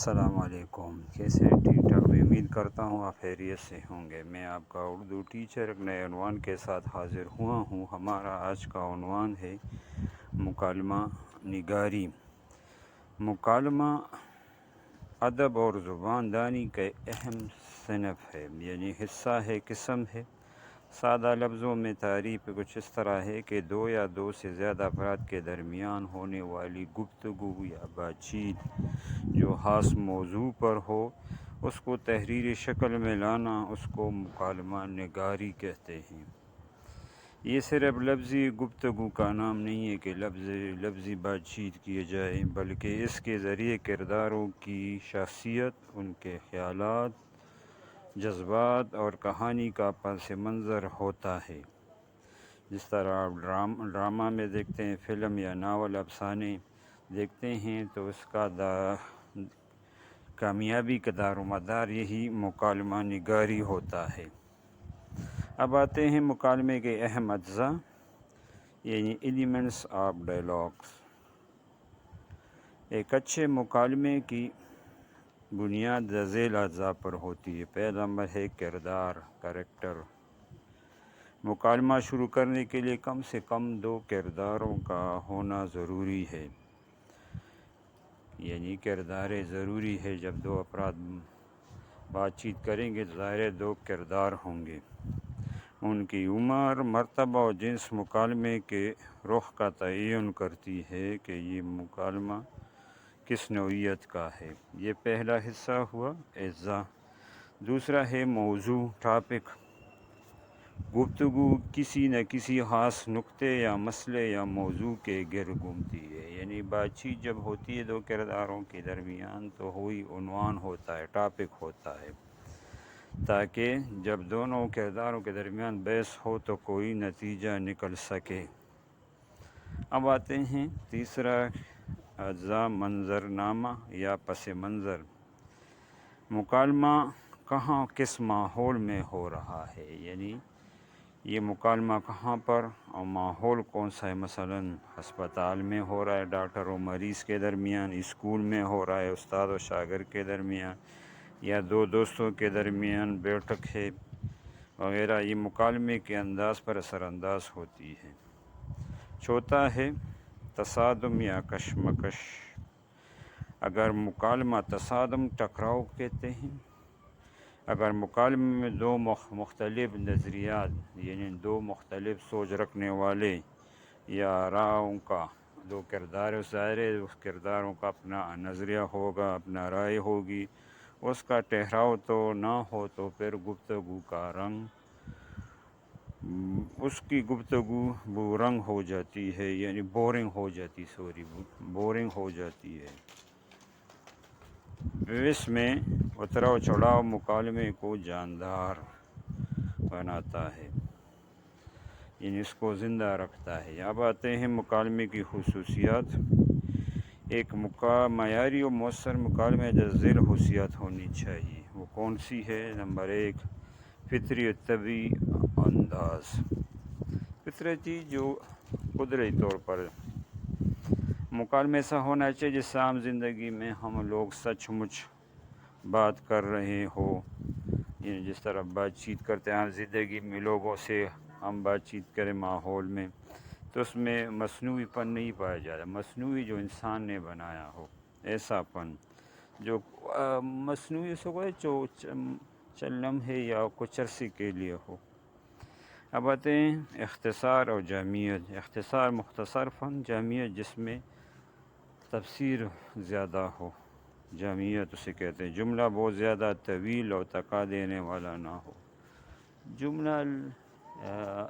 السلام علیکم، کیسے ہیں؟ ٹھیک ٹھاک، میں امید کرتا ہوں آپ خیریت سے ہوں گے۔ میں آپ کا اردو ٹیچر ایک نئے عنوان کے ساتھ حاضر ہوا ہوں۔ ہمارا آج کا عنوان ہے مکالمہ نگاری۔ مکالمہ ادب اور زبان دانی کا اہم صنف ہے، یعنی حصہ ہے، قسم ہے۔ سادہ لفظوں میں تعریف کچھ اس طرح ہے کہ دو یا دو سے زیادہ افراد کے درمیان ہونے والی گفتگو یا بات چیت جو خاص موضوع پر ہو، اس کو تحریری شکل میں لانا، اس کو مکالمہ نگاری کہتے ہیں۔ یہ صرف لفظی گفتگو کا نام نہیں ہے کہ لفظی بات چیت کی جائے، بلکہ اس کے ذریعے کرداروں کی شخصیت، ان کے خیالات، جذبات اور کہانی کا پس منظر ہوتا ہے۔ جس طرح آپ ڈرامہ میں دیکھتے ہیں، فلم یا ناول افسانے دیکھتے ہیں، تو اس کا کامیابی کا دار و مدار یہی مکالمہ نگاری ہوتا ہے۔ اب آتے ہیں مکالمے کے اہم اجزاء، یعنی ایلیمنٹس آف ڈائلاگس۔ ایک اچھے مکالمے کی بنیاد ذیل اجزاء پر ہوتی ہے۔ پہلا نمبر ہے کردار، کریکٹر۔ مکالمہ شروع کرنے کے لیے کم سے کم دو کرداروں کا ہونا ضروری ہے، یعنی کردار ضروری ہے۔ جب دو افراد بات چیت کریں گے تو ظاہر دو کردار ہوں گے۔ ان کی عمر، مرتبہ اور جنس مکالمے کے رخ کا تعین کرتی ہے کہ یہ مکالمہ کس نوعیت کا ہے۔ یہ پہلا حصہ ہوا، اجزاء۔ دوسرا ہے موضوع، ٹاپک۔ گفتگو کسی نہ کسی خاص نقطے یا مسئلے یا موضوع کے گرد گھومتی ہے، یعنی بات چیت جب ہوتی ہے دو کرداروں کے درمیان تو وہی عنوان ہوتا ہے، ٹاپک ہوتا ہے، تاکہ جب دونوں کرداروں کے درمیان بحث ہو تو کوئی نتیجہ نکل سکے۔ اب آتے ہیں تیسرا اجزاء، منظرنامہ یا پس منظر۔ مکالمہ کہاں، کس ماحول میں ہو رہا ہے، یعنی یہ مکالمہ کہاں پر اور ماحول کون سا ہے۔ مثلاً ہسپتال میں ہو رہا ہے، ڈاکٹر و مریض کے درمیان، اسکول میں ہو رہا ہے، استاد و شاگرد کے درمیان، یا دو دوستوں کے درمیان بیٹھک ہے وغیرہ۔ یہ مکالمے کے انداز پر اثر انداز ہوتی ہے۔ چوتھا ہے تصادم یا کشمکش۔ اگر مکالمہ تصادم، ٹکراؤ کہتے ہیں، اگر مکالمے میں دو مختلف نظریات، یعنی دو مختلف سوچ رکھنے والے یا رائوں کا، دو کردار، ظاہر ہے اس کرداروں کا اپنا نظریہ ہوگا، اپنا رائے ہوگی، اس کا ٹکراؤ تو نہ ہو تو پھر گفتگو کا رنگ، اس کی گفتگو وہ رنگ ہو جاتی ہے، یعنی بورنگ ہو جاتی ہے۔ اس میں اتراؤ چڑھاؤ مکالمے کو جاندار بناتا ہے، یعنی اس کو زندہ رکھتا ہے۔ اب آتے ہیں مکالمے کی خصوصیات۔ ایک معیاری و مؤثر مکالمے میں ذیل خصوصیات ہونی چاہیے۔ وہ کون سی ہے؟ نمبر ایک، فطری و طبعی انداز۔ فطرتی، جو قدرتی طور پر مکالمہ ایسا ہونا چاہیے جس سے عام زندگی میں ہم لوگ سچ مچ بات کر رہے ہو، یعنی جس طرح بات چیت کرتے ہیں عام زندگی میں لوگوں سے ہم بات چیت کریں ماحول میں، تو اس میں مصنوعی پن نہیں پایا جاتا۔ مصنوعی جو انسان نے بنایا ہو ایسا پن، جو مصنوعی جو چلم ہے یا کچھ عرصے کے لیے ہو۔ اب آتے ہیں اختصار اور جامعیت۔ اختصار، مختصر فن، جامعیت جس میں تفسیر زیادہ ہو، جامعیت اسے کہتے ہیں۔ جملہ بہت زیادہ طویل اور تکا دینے والا نہ ہو۔ جملہ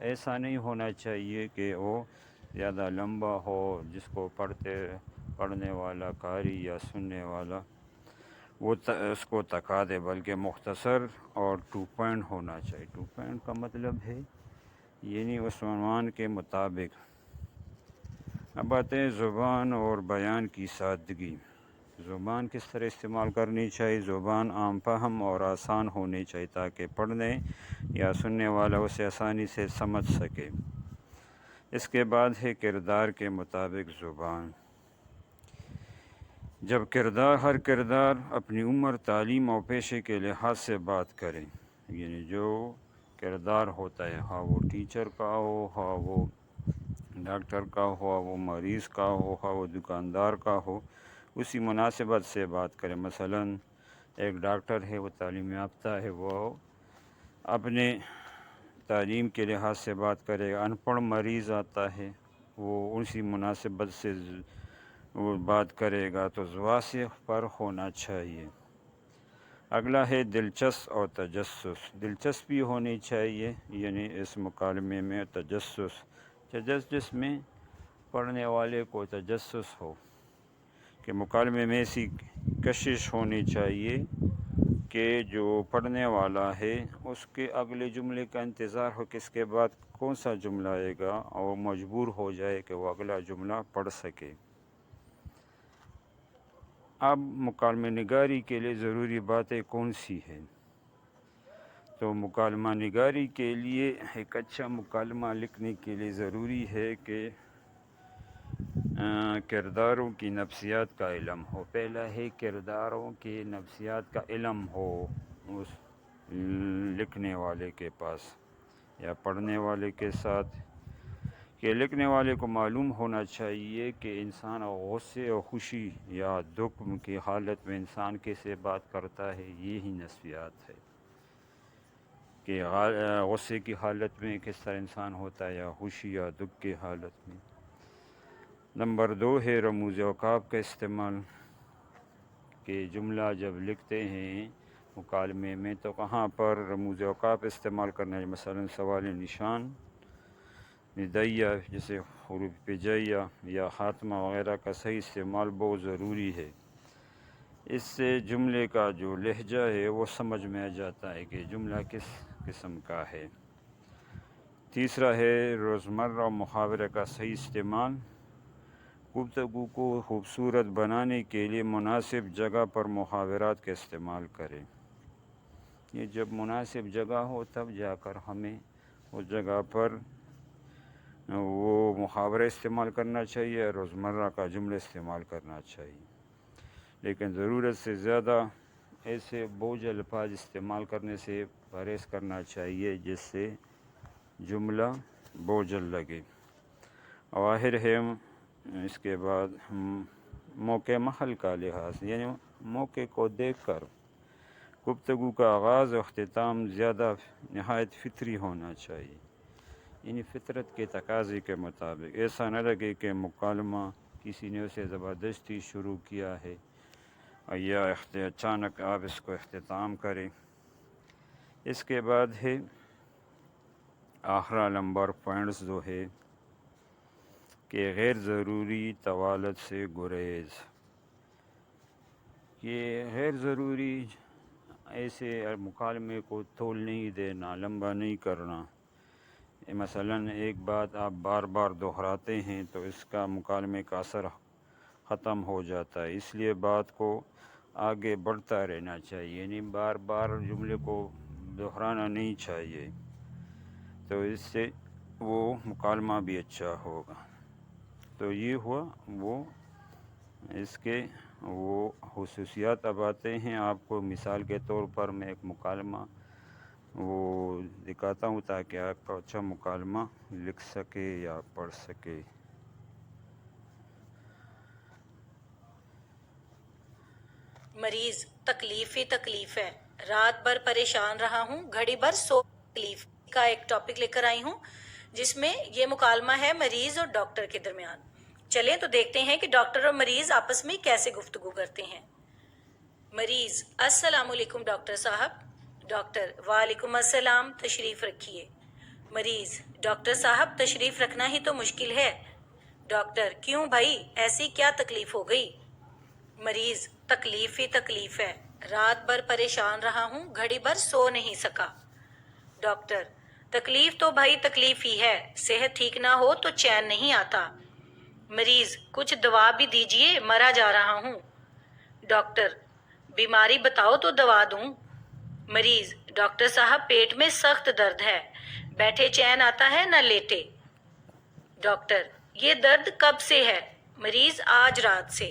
ایسا نہیں ہونا چاہیے کہ وہ زیادہ لمبا ہو، جس کو پڑھنے والا قاری یا سننے والا وہ اس کو تکا دے، بلکہ مختصر اور ٹو پوائنٹ ہونا چاہیے۔ ٹو پوائنٹ کا مطلب ہے یعنی اس عنوان کے مطابق۔ اب آتے ہیں زبان اور بیان کی سادگی۔ زبان کس طرح استعمال کرنی چاہیے؟ زبان عام فہم اور آسان ہونی چاہیے تاکہ پڑھنے یا سننے والا اسے آسانی سے سمجھ سکے۔ اس کے بعد ہے کردار کے مطابق زبان۔ جب ہر کردار اپنی عمر، تعلیم اور پیشے کے لحاظ سے بات کرے، یعنی جو کردار ہوتا ہے، ہاں وہ ٹیچر کا ہو، ہاں وہ ڈاکٹر کا ہو، وہ مریض کا ہو، ہاں وہ دکاندار کا ہو، اسی مناسبت سے بات کرے۔ مثلا ایک ڈاکٹر ہے، وہ تعلیم یافتہ ہے، وہ اپنے تعلیم کے لحاظ سے بات کرے گا۔ ان پڑھ مریض آتا ہے، وہ اسی مناسبت سے وہ بات کرے گا، تو واضح فرق ہونا چاہیے۔ اگلا ہے دلچسپ اور تجسس۔ دلچسپی ہونی چاہیے، یعنی اس مکالمے میں تجسس میں پڑھنے والے کو تجسس ہو کہ مکالمے میں ایسی کشش ہونی چاہیے کہ جو پڑھنے والا ہے اس کے اگلے جملے کا انتظار ہو کہ اس کے بعد کون سا جملہ آئے گا، اور مجبور ہو جائے کہ وہ اگلا جملہ پڑھ سکے۔ اب مکالمہ نگاری کے لیے ضروری باتیں کون سی ہیں؟ تو مکالمہ نگاری کے لیے ایک اچھا مکالمہ لکھنے کے لیے ضروری ہے کہ کرداروں کی نفسیات کا علم ہو۔ پہلا ہے کرداروں کی نفسیات کا علم ہو اس لکھنے والے کے پاس یا پڑھنے والے کے ساتھ، کہ لکھنے والے کو معلوم ہونا چاہیے کہ انسان غصے اور خوشی یا دکھ کی حالت میں انسان کیسے بات کرتا ہے، یہی نفسیات ہے کہ غصے کی حالت میں کس طرح انسان ہوتا ہے، یا خوشی یا دکھ کی حالت میں۔ نمبر 2 ہے رموز اوقاف کا استعمال، کہ جملہ جب لکھتے ہیں مکالمے میں تو کہاں پر رموز اوقاف استعمال کرنا ہے۔ مثلا سوال نشان، ندیہ جیسے حروف ہجائیہ یا خاتمہ وغیرہ کا صحیح استعمال بہت ضروری ہے۔ اس سے جملے کا جو لہجہ ہے وہ سمجھ میں آ جاتا ہے کہ جملہ کس قسم کا ہے۔ تیسرا ہے روزمرہ محاورے کا صحیح استعمال۔ گفتگو کو خوبصورت بنانے کے لیے مناسب جگہ پر محاورات کا استعمال کریں۔ یہ جب مناسب جگہ ہو تب جا کر ہمیں اس جگہ پر وہ محاورے استعمال کرنا چاہیے، روزمرہ کا جملہ استعمال کرنا چاہیے۔ لیکن ضرورت سے زیادہ ایسے بوجھ الفاظ استعمال کرنے سے پرہیز کرنا چاہیے جس سے جملہ بوجھل لگے۔ آخر ہے اس کے بعد موقع محل کا لحاظ، یعنی موقع کو دیکھ کر گفتگو کا آغاز و اختتام زیادہ نہایت فطری ہونا چاہیے، یعنی فطرت کے تقاضے کے مطابق۔ ایسا نہ لگے کہ مکالمہ کسی نے اسے زبردستی شروع کیا ہے یا اچانک آپ اس کو اختتام کریں۔ اس کے بعد ہے آخرا نمبر پوائنٹس جو ہے کہ غیر ضروری طوالت سے گریز۔ یہ غیر ضروری ایسے مکالمے کو طول نہیں دینا، لمبا نہیں کرنا۔ مثلا ایک بات آپ بار بار دہراتے ہیں تو اس کا مکالمے کا اثر ختم ہو جاتا ہے، اس لیے بات کو آگے بڑھتا رہنا چاہیے، یعنی بار بار جملے کو دہرانا نہیں چاہیے، تو اس سے وہ مکالمہ بھی اچھا ہوگا۔ تو یہ ہوا وہ اس کے وہ خصوصیات۔ اب آتے ہیں آپ کو مثال کے طور پر میں ایک مکالمہ وہ دکھاتا ہوں تاکہ آپ اچھا مکالمہ لکھ سکے یا پڑھ سکے۔ مریض تکلیف ہی تکلیف ہے، رات بھر پریشان رہا ہوں، گھڑی بھر سو تکلیف کا ایک ٹاپک لے کر آئی ہوں جس میں یہ مکالمہ ہے مریض اور ڈاکٹر کے درمیان۔ چلیں تو دیکھتے ہیں کہ ڈاکٹر اور مریض آپس میں کیسے گفتگو کرتے ہیں۔ مریض: السلام علیکم ڈاکٹر صاحب۔ ڈاکٹر: وعلیکم السلام، تشریف رکھیے۔ مریض: ڈاکٹر صاحب تشریف رکھنا ہی تو مشکل ہے۔ ڈاکٹر: کیوں بھائی، ایسی کیا تکلیف ہو گئی؟ مریض: تکلیف ہی تکلیف ہے، رات بھر پریشان رہا ہوں، گھڑی بھر سو نہیں سکا۔ ڈاکٹر: تکلیف تو بھائی تکلیف ہی ہے، صحت ٹھیک نہ ہو تو چین نہیں آتا۔ مریض: کچھ دوا بھی دیجیے، مرا جا رہا ہوں۔ ڈاکٹر: بیماری بتاؤ تو دوا دوں۔ مریض: ڈاکٹر صاحب پیٹ میں سخت درد ہے، بیٹھے چین آتا ہے نہ لیٹے۔ ڈاکٹر: یہ درد کب سے ہے؟ مریض: آج رات سے۔